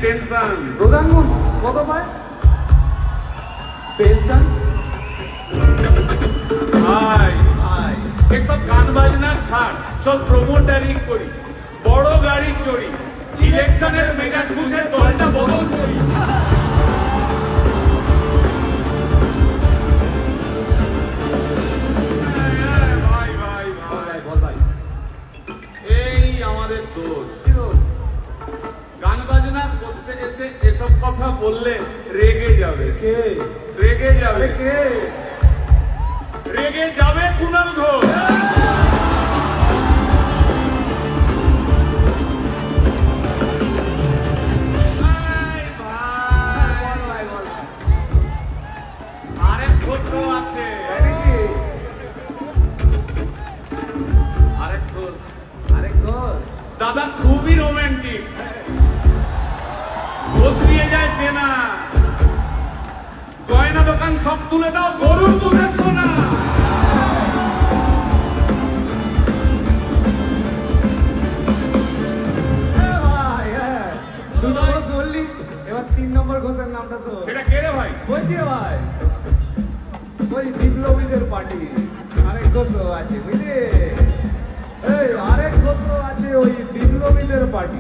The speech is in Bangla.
টেনশন। প্রধানমন্ত্রী কত পায় পেনশন? ভাই ভাই এসব গান বাজনা ছাড়, চল প্রমোটারি করি, বড় গাড়ি চড়ি, ইলেকশনের মেজাজ বুঝে দলটা বদল করি। ভাই ভাই ভাই বল ভাই, এই আমাদের দোষ। গান বাজনা করতে এসে এসব কথা বললে রেগে যাবে। কে রেগে যাবে? কে রেগে যাবে কুণাল ঘোষ। আরেক ঘোষ আছে, আরেক ঘোষ। আরেক ঘোষ দাদা খুবই রোমান্টিক, ঘোষ দিয়ে যায় চেনা, গয়না দোকান সব তুলে দাও, গরুর দুধের সোনা। এবার 3 নম্বর ঘোষের নামটা শোন। সেটা কে রে ভাই? বলছি ভাই, ওই বিপ্লবীদের পার্টি আরেক ঘোষ আছে বুঝলি, এই আরেক ঘোষ আছে ওই বিপ্লবীদের পার্টি।